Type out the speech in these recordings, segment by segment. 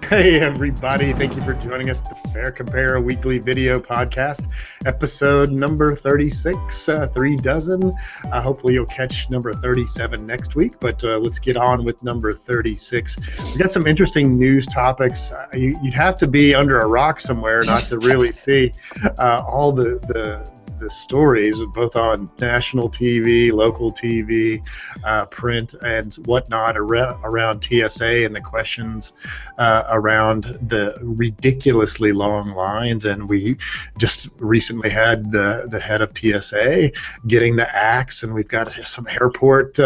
Hey everybody, thank you for joining us at the FareCompare weekly video podcast, episode number 36, 3 dozen. Hopefully you'll catch number 37 next week, but let's get on with number 36. We got some interesting news topics. You'd have to be under a rock somewhere not to really see all the stories, both on national TV, local TV, print, and whatnot around TSA and the questions around the ridiculously long lines. And we just recently had the head of TSA getting the axe, and we've got some airport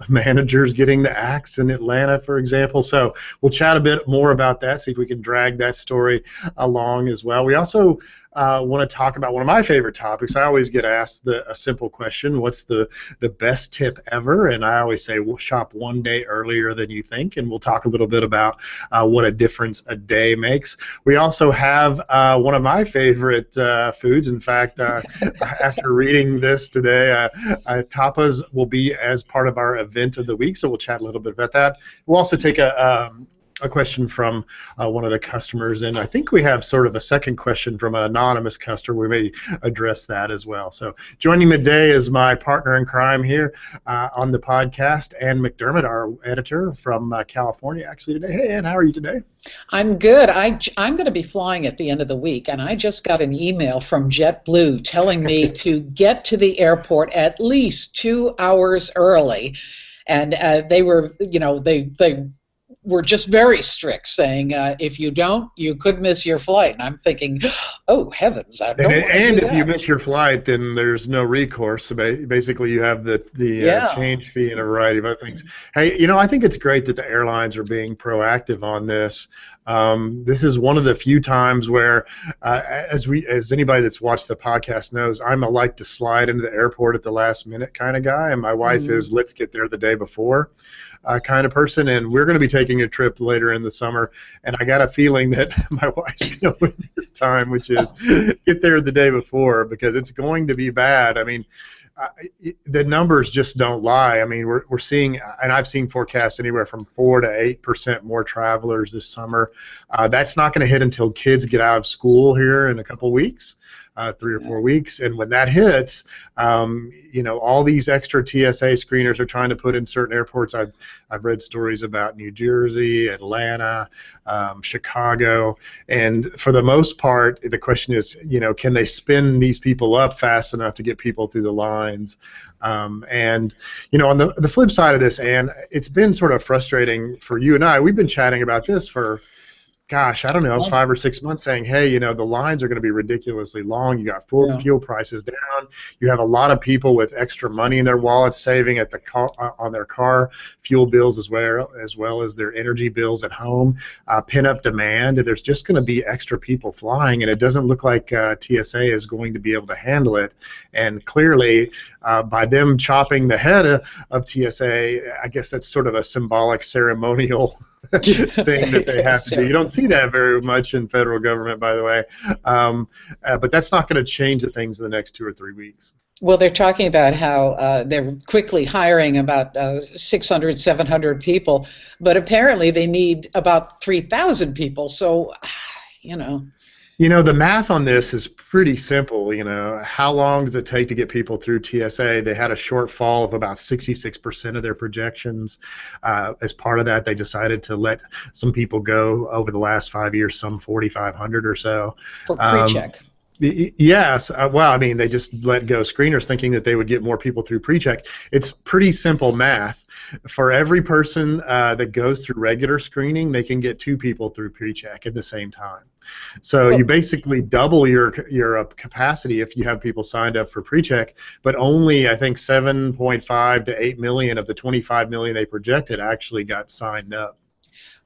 managers getting the axe in Atlanta, for example. So we'll chat a bit more about that, see if we can drag that story along as well. We also want to talk about one of my favorite topics. I always get asked a simple question: what's the best tip ever? And I always say, we'll shop one day earlier than you think, and we'll talk a little bit about what a difference a day makes. We also have one of my favorite foods. In fact, after reading this today, Tapas will be as part of our event of the week, so we'll chat a little bit about that. We'll also take a question from one of the customers, and I think we have sort of a second question from an anonymous customer. We may address that as well. So joining me today is my partner in crime here on the podcast, Ann McDermott, our editor from California, actually today. Hey, Ann, how are you today? I'm good. I'm going to be flying at the end of the week, and I just got an email from JetBlue telling me to get to the airport at least 2 hours early, and they were, they were just very strict, saying if you don't, you could miss your flight. And I'm thinking, oh heavens! I don't want to do and if that. you miss your flight, then there's no recourse. So basically, you have the change fee and a variety of other things. Hey, I think it's great that the airlines are being proactive on this. This is one of the few times where, as anybody that's watched the podcast knows, I'm a like to slide into the airport at the last minute kind of guy, and my wife is let's get there the day before kind of person. And we're going to be taking a trip later in the summer, and I got a feeling that my wife's going to win this time, which is get there the day before, because it's going to be bad. I mean, the numbers just don't lie. I mean, we're seeing, and I've seen forecasts anywhere from 4 to 8% more travelers this summer. That's not going to hit until kids get out of school here in a couple weeks, 3 or 4 weeks. And when that hits, all these extra TSA screeners are trying to put in certain airports. I've read stories about New Jersey, Atlanta, Chicago, and for the most part, the question is, can they spin these people up fast enough to get people through the lines? And on the flip side of this, Ann, it's been sort of frustrating for you and I. We've been chatting about this for, gosh, I don't know, 5 or 6 months, saying, hey, the lines are going to be ridiculously long. You got fuel prices down. You have a lot of people with extra money in their wallets saving at on their car fuel bills as well as their energy bills at home. Pin-up demand. And there's just going to be extra people flying, and it doesn't look like TSA is going to be able to handle it. And clearly, by them chopping the head of TSA, I guess that's sort of a symbolic ceremonial thing that they have to do. You don't see that very much in federal government, by the way, but that's not going to change the things in the next 2 or 3 weeks. Well, they're talking about how they're quickly hiring about 600, 700 people, but apparently they need about 3,000 people, so, the math on this is pretty simple. How long does it take to get people through TSA? They had a shortfall of about 66% of their projections. As part of that, they decided to let some people go over the last 5 years, some 4,500 or so. For pre-check. Yes. Well, I mean, they just let go screeners thinking that they would get more people through pre-check. It's pretty simple math. For every person that goes through regular screening, they can get 2 people through pre-check at the same time. So you basically double your capacity if you have people signed up for pre-check, but only, I think, 7.5 to 8 million of the 25 million they projected actually got signed up.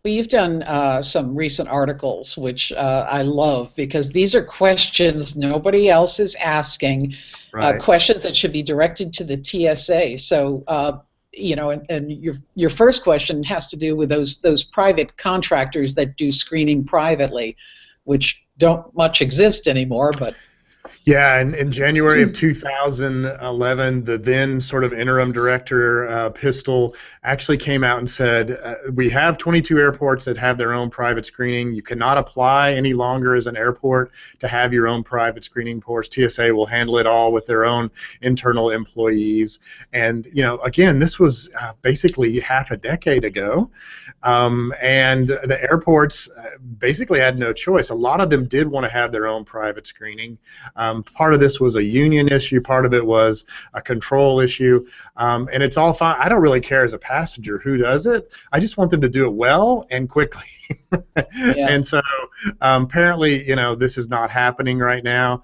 Well, you've done some recent articles, which I love, because these are questions nobody else is asking, right. Questions that should be directed to the TSA. So, and your first question has to do with those private contractors that do screening privately, which don't much exist anymore, but Yeah, in January of 2011, the then sort of interim director, Pistol, actually came out and said, we have 22 airports that have their own private screening. You cannot apply any longer as an airport to have your own private screening ports. TSA will handle it all with their own internal employees. And, again, this was basically half a decade ago. And the airports basically had no choice. A lot of them did want to have their own private screening. Part of this was a union issue, part of it was a control issue, and it's all fine. I don't really care as a passenger who does it. I just want them to do it well and quickly. Yeah. And so apparently, this is not happening right now.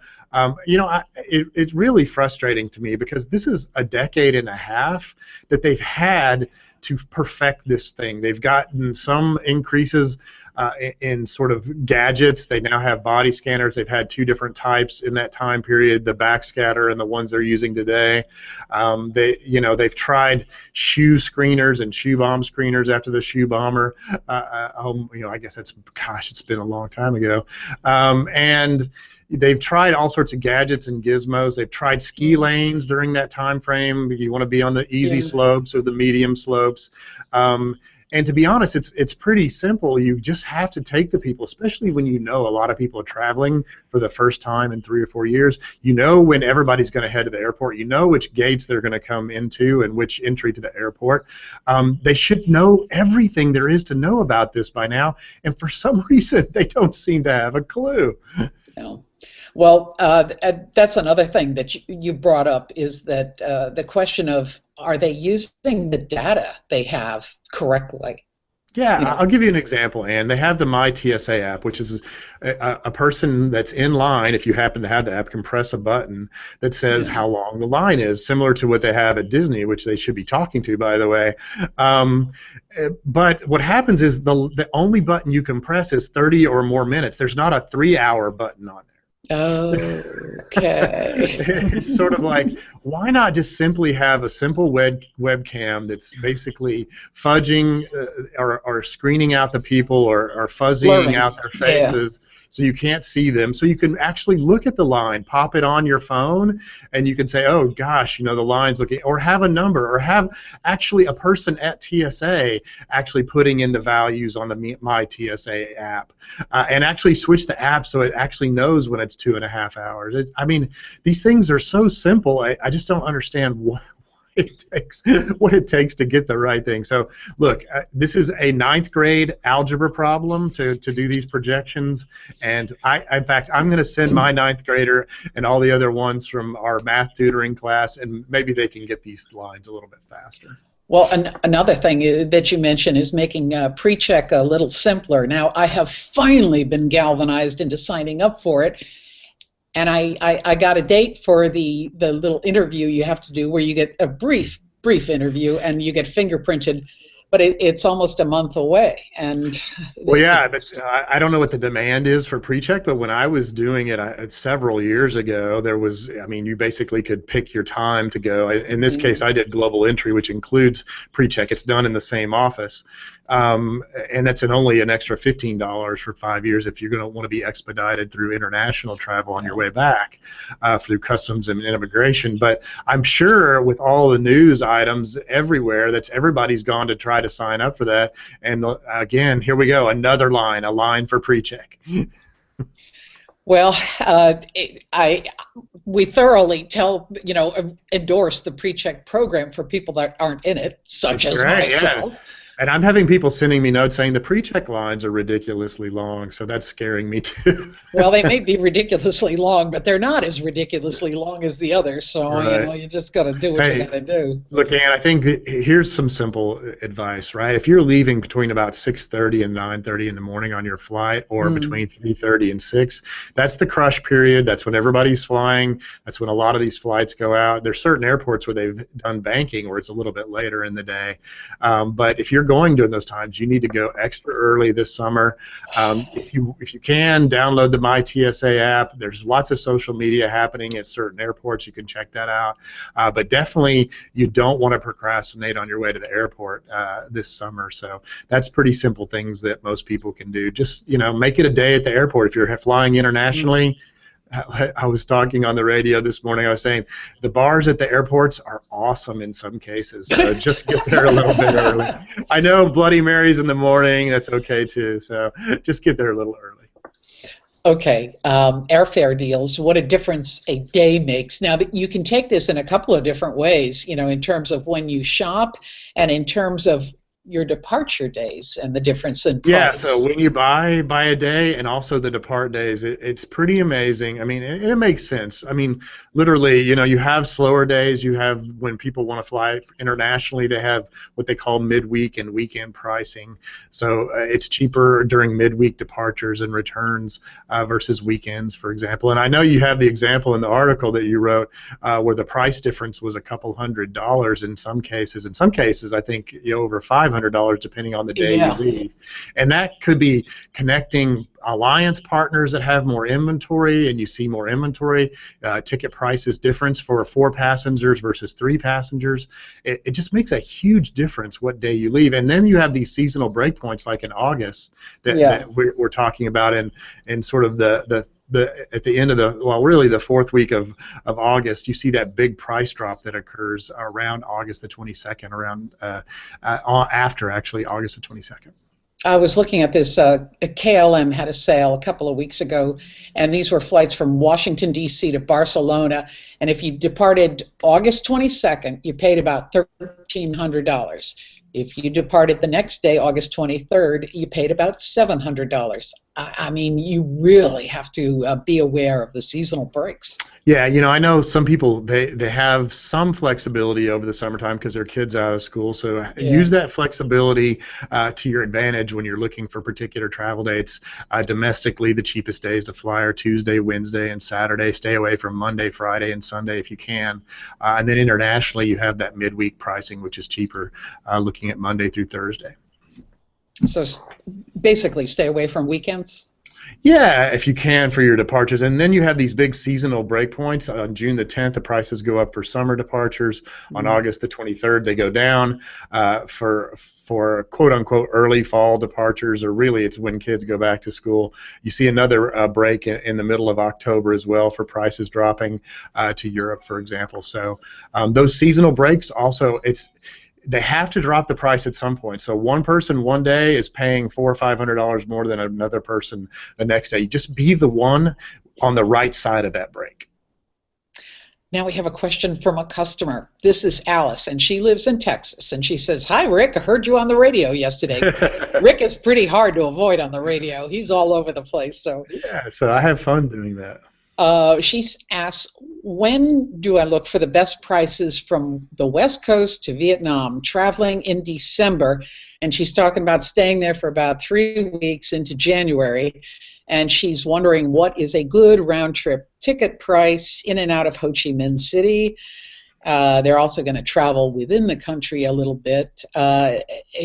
It's really frustrating to me because this is a decade and a half that they've had to perfect this thing. They've gotten some increases in sort of gadgets. They now have body scanners. They've had two different types in that time period, the backscatter and the ones they're using today. They've tried shoe screeners and shoe bomb screeners after the shoe bomber. I guess it's been a long time ago. And they've tried all sorts of gadgets and gizmos. They've tried ski lanes during that time frame. You want to be on the easy slopes or the medium slopes. And to be honest, it's pretty simple. You just have to take the people, especially when a lot of people are traveling for the first time in 3 or 4 years. You know when everybody's going to head to the airport. You know which gates they're going to come into and which entry to the airport. They should know everything there is to know about this by now, and for some reason they don't seem to have a clue. No. Well, that's another thing that you brought up is that the question of are they using the data they have correctly? Yeah, I'll give you an example, Ann. They have the My TSA app, which is a person that's in line, if you happen to have the app, can press a button that says how long the line is, similar to what they have at Disney, which they should be talking to, by the way. But what happens is the only button you can press is 30 or more minutes. There's not a 3-hour button on there. Okay. It's sort of like, why not just simply have a simple webcam that's basically fudging or screening out the people or fuzzying out their faces so you can't see them, so you can actually look at the line, pop it on your phone, and you can say, oh gosh, the line's looking, or have a number, or have actually a person at TSA actually putting in the values on the My TSA app, and actually switch the app so it actually knows when it's 2.5 hours. These things are so simple. I just don't understand what it takes to get the right thing. So look, this is a 9th grade algebra problem to do these projections, and in fact I'm going to send my 9th grader and all the other ones from our math tutoring class, and maybe they can get these lines a little bit faster. Well, another thing that you mentioned is making pre-check a little simpler. Now, I have finally been galvanized into signing up for it. And I got a date for the little interview you have to do where you get a brief interview and you get fingerprinted, but it's almost a month away. And well, yeah, I don't know what the demand is for pre-check, but when I was doing it several years ago, there was, you basically could pick your time to go. In this case, I did global entry, which includes pre-check. It's done in the same office. And that's only an extra $15 for 5 years if you're going to want to be expedited through international travel on your way back through customs and immigration. But I'm sure with all the news items everywhere, everybody's gone to try to sign up for that. And again, here we go, another line, a line for pre-check. Well, we thoroughly endorse the pre-check program for people that aren't in it, such as myself. Yeah. And I'm having people sending me notes saying the pre-check lines are ridiculously long, so that's scaring me too. Well, they may be ridiculously long, but they're not as ridiculously long as the others, so you just got to do what you got to do. Look, Ann, I think here's some simple advice, right? If you're leaving between about 6:30 and 9:30 in the morning on your flight, or between 3:30 and 6, that's the crush period. That's when everybody's flying. That's when a lot of these flights go out. There's certain airports where they've done banking where it's a little bit later in the day, but if you're going during those times, you need to go extra early this summer. If you can, download the My TSA app. There's lots of social media happening at certain airports. You can check that out. But definitely, you don't want to procrastinate on your way to the airport this summer. So that's pretty simple things that most people can do. Just make it a day at the airport. If you're flying internationally, I was talking on the radio this morning. I was saying the bars at the airports are awesome in some cases. So just get there a little bit early. I know Bloody Mary's in the morning. That's okay too. So just get there a little early. Okay, airfare deals, what a difference a day makes. Now, you can take this in a couple of different ways, in terms of when you shop and in terms of your departure days and the difference in price. Yeah, so when you buy a day and also the depart days, it's pretty amazing. I mean, it makes sense. I mean, literally, you have slower days. You have when people want to fly internationally, they have what they call midweek and weekend pricing. So it's cheaper during midweek departures and returns versus weekends, for example. And I know you have the example in the article that you wrote where the price difference was a couple $100 in some cases. In some cases, I think over $500 depending on the day you leave. And that could be connecting alliance partners that have more inventory, and you see more inventory. Ticket prices difference for 4 passengers versus 3 passengers. It just makes a huge difference what day you leave. And then you have these seasonal breakpoints like in August that we're talking about in sort of at the end of really the 4th week of August, you see that big price drop that occurs around August the 22nd, around after actually August the 22nd. I was looking at this. KLM had a sale a couple of weeks ago, and these were flights from Washington, D.C. to Barcelona. And if you departed August 22nd, you paid about $1,300. If you departed the next day, August 23rd, you paid about $700. I mean, you really have to be aware of the seasonal breaks. Yeah, I know some people, they have some flexibility over the summertime because their kids out of school, so use that flexibility to your advantage when you're looking for particular travel dates. Domestically, the cheapest days to fly are Tuesday, Wednesday, and Saturday. Stay away from Monday, Friday, and Sunday if you can. And then internationally, you have that midweek pricing, which is cheaper, looking at Monday through Thursday. So basically, stay away from weekends? Yeah, if you can for your departures. And then you have these big seasonal breakpoints. On June the 10th, the prices go up for summer departures. On August the 23rd, they go down for quote-unquote early fall departures, or really it's when kids go back to school. You see another break in the middle of October as well for prices dropping to Europe, for example. So those seasonal breaks also, they have to drop the price at some point. So one person one day is paying $400 or $500 more than another person the next day. You just be the one on the right side of that break. Now we have a question from a customer. This is Alice, and she lives in Texas. And she says, "Hi, Rick. I heard you on the radio yesterday." Rick is pretty hard to avoid on the radio. He's all over the place. So I have fun doing that. She asks, when do I look for the best prices from the West Coast to Vietnam, traveling in December? And she's talking about staying there for about 3 weeks into January. And she's wondering what is a good round-trip ticket price in and out of Ho Chi Minh City. They're also going to travel within the country a little bit.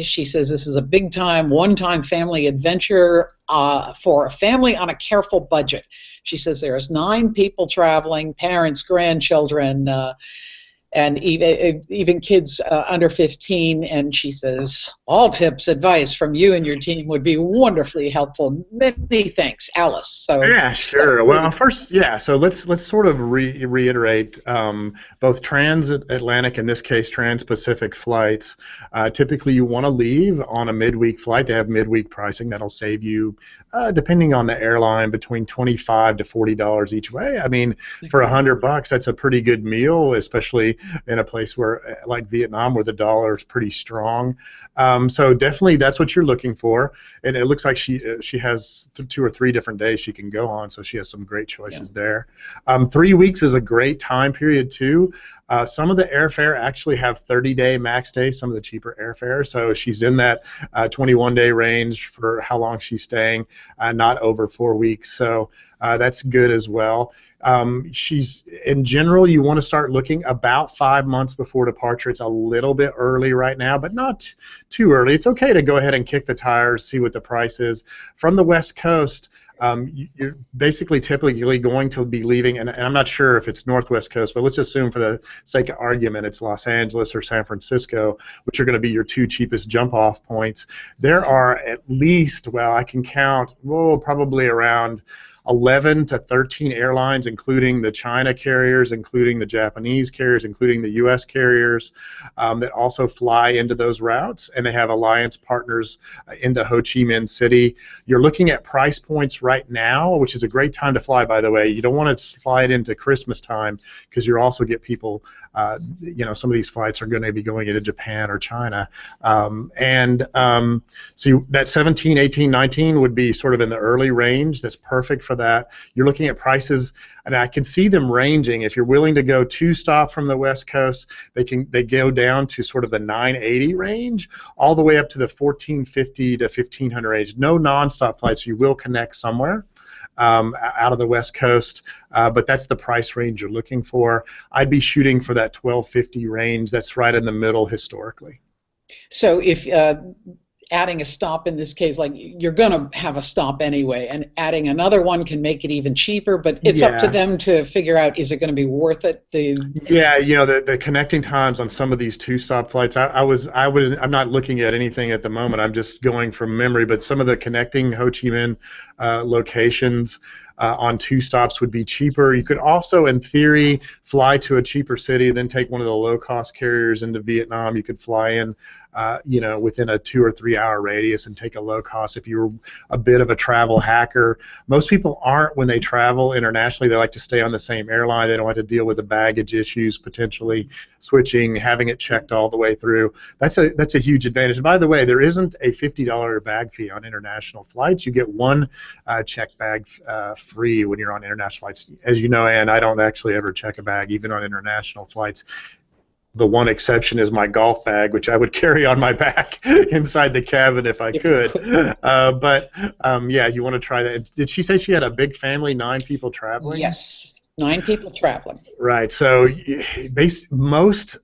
She says this is a big-time, one-time family adventure for a family on a careful budget. She says there's 9 people traveling, parents, grandchildren, and even kids under 15. And she says all tips, advice from you and your team would be wonderfully helpful. Many thanks, Alice. So yeah, sure. Well, first, so let's sort of reiterate both transatlantic, in this case trans-Pacific flights. Typically, you want to leave on a midweek flight. They have midweek pricing that'll save you, depending on the airline, between $25 to $40 each way. I mean, for $100, that's a pretty good meal, especially in a place where, like Vietnam, where the dollar is pretty strong. So definitely that's what you're looking for. And it looks like she has 2 or 3 different days she can go on, so she has some great choices there. 3 weeks is a great time period too. Some of the airfare actually have 30-day max days, some of the cheaper airfare. So she's in that 21-day range for how long she's staying, not over 4 weeks. So that's good as well. In general, you want to start looking about 5 months before departure. It's a little bit early right now, but not too early. It's okay to go ahead and kick the tires, see what the price is. From the West Coast, you're basically typically going to be leaving, and I'm not sure if it's Northwest Coast, but let's assume for the sake of argument it's Los Angeles or San Francisco, which are going to be your two cheapest jump-off points. There are at least, well, I can count, probably around 11 to 13 airlines, including the China carriers, including the Japanese carriers, including the U.S. carriers, that also fly into those routes, and they have alliance partners into Ho Chi Minh City. You're looking at price points right now, which is a great time to fly, by the way. You don't want to slide into Christmas time because you also get people, some of these flights are going to be going into Japan or China. So that 17, 18, 19 would be sort of in the early range. That's perfect for that. You're looking at prices, and I can see them ranging. If you're willing to go two-stop from the West Coast, they go down to sort of the 980 range, all the way up to the 1450 to 1500 range. No nonstop flights. You will connect somewhere out of the West Coast, but that's the price range you're looking for. I'd be shooting for that 1250 range. That's right in the middle historically. So if adding a stop in this case, like you're going to have a stop anyway, and adding another one can make it even cheaper, but it's up to them to figure out, is it going to be worth it? The connecting times on some of these two-stop flights, I'm not looking at anything at the moment, I'm just going from memory, but some of the connecting Ho Chi Minh locations on two stops would be cheaper. You could also, in theory, fly to a cheaper city, then take one of the low-cost carriers into Vietnam. You could fly in, within a 2 or 3 hour radius and take a low cost if you're a bit of a travel hacker. Most people aren't when they travel internationally. They like to stay on the same airline. They don't have to deal with the baggage issues, potentially switching, having it checked all the way through. That's a huge advantage. And by the way, there isn't a $50 bag fee on international flights. You get one check bag free when you're on international flights. As you know, Ann, I don't actually ever check a bag, even on international flights. The one exception is my golf bag, which I would carry on my back inside the cabin if I could. You want to try that. Did she say she had a big family, 9 people traveling? Yes, 9 people traveling. Right. So most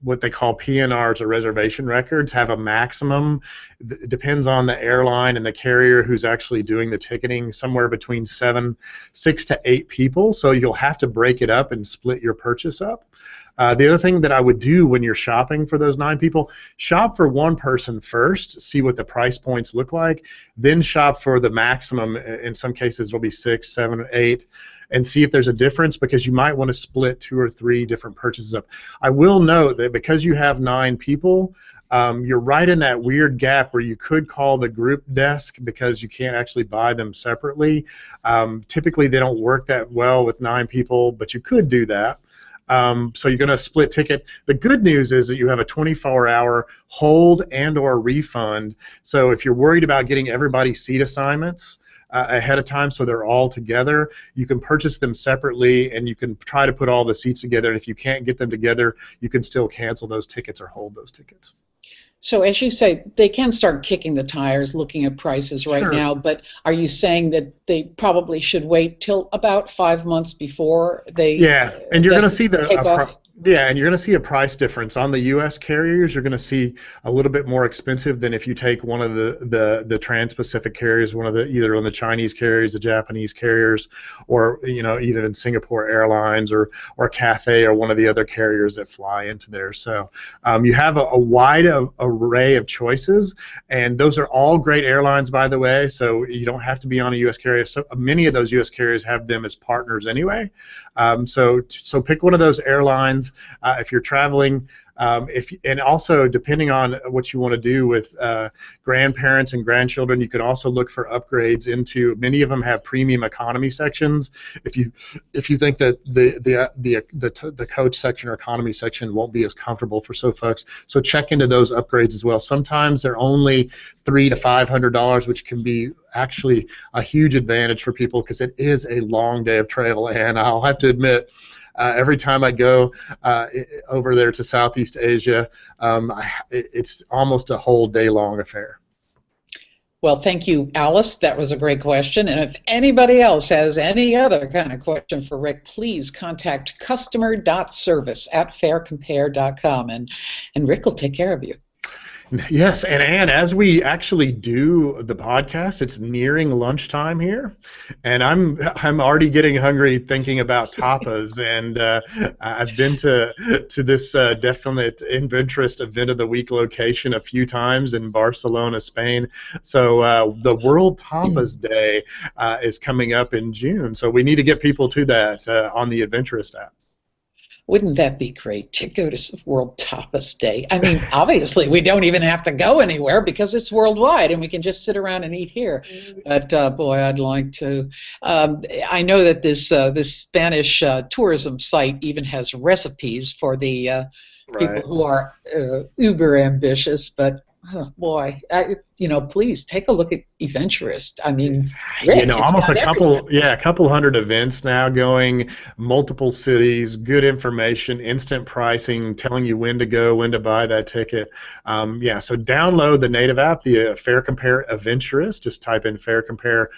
what they call PNRs or reservation records have a maximum. It depends on the airline and the carrier who's actually doing the ticketing, somewhere between 6 to 8 people. So you'll have to break it up and split your purchase up. The other thing that I would do when you're shopping for those 9 people, shop for one person first, see what the price points look like, then shop for the maximum. In some cases, it'll be 6, 7, 8, and see if there's a difference, because you might want to split 2 or 3 different purchases up. I will note that because you have 9 people, you're right in that weird gap where you could call the group desk because you can't actually buy them separately. Typically, they don't work that well with 9 people, but you could do that. So you're going to split ticket. The good news is that you have a 24-hour hold and or refund. So if you're worried about getting everybody's seat assignments ahead of time so they're all together, you can purchase them separately and you can try to put all the seats together. And if you can't get them together, you can still cancel those tickets or hold those tickets. So as you say, they can start kicking the tires looking at prices right now, but are you saying that they probably should wait till about 5 months before they and you're going to see and you're going to see a price difference. On the U.S. carriers, you're going to see a little bit more expensive than if you take one of the Trans-Pacific carriers, either on the Chinese carriers, the Japanese carriers, or either in Singapore Airlines or Cathay or one of the other carriers that fly into there. So you have a wide array of choices, and those are all great airlines, by the way. So you don't have to be on a U.S. carrier. So many of those U.S. carriers have them as partners anyway. So pick one of those airlines if you're traveling. And also, depending on what you want to do with grandparents and grandchildren, you can also look for upgrades into. Many of them have premium economy sections. If you think that the coach section or economy section won't be as comfortable for some folks, so check into those upgrades as well. Sometimes they're only $300 to $500, which can be actually a huge advantage for people because it is a long day of travel. And I'll have to admit, every time I go over there to Southeast Asia, it's almost a whole day-long affair. Well, thank you, Alice. That was a great question. And if anybody else has any other kind of question for Rick, please contact customer.service@faircompare.com, and Rick will take care of you. Yes, and Ann, as we actually do the podcast, it's nearing lunchtime here, and I'm already getting hungry thinking about tapas. And I've been to this definite Eventurist event of the week location a few times in Barcelona, Spain. So the World Tapas Day is coming up in June, so we need to get people to that on the Eventurist app. Wouldn't that be great to go to World Tapas Day? I mean, obviously, we don't even have to go anywhere because it's worldwide, and we can just sit around and eat here. But boy, I'd like to. I know that this Spanish tourism site even has recipes for the people who are uber ambitious. But oh, boy, please take a look at Eventurist. I mean, Rick, almost a couple hundred events now going, multiple cities, good information, instant pricing, telling you when to go, when to buy that ticket. So download the native app, the FareCompare Eventurist. Just type in FareCompare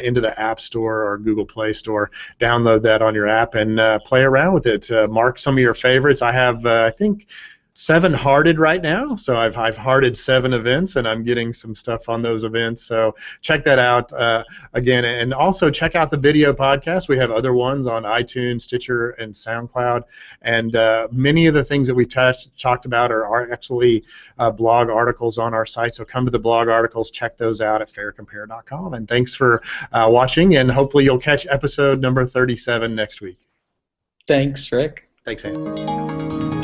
into the App Store or Google Play Store. Download that on your app and play around with it. Mark some of your favorites. I have, I think, 7 hearted right now, so I've hearted 7 events, and I'm getting some stuff on those events. So check that out again, and also check out the video podcast. We have other ones on iTunes, Stitcher, and Soundcloud, and many of the things that we talked about are actually blog articles on our site. So come to the blog articles, check those out at FareCompare.com. And thanks for watching, and hopefully you'll catch episode number 37 next week. Thanks, Rick. Thanks, Ann.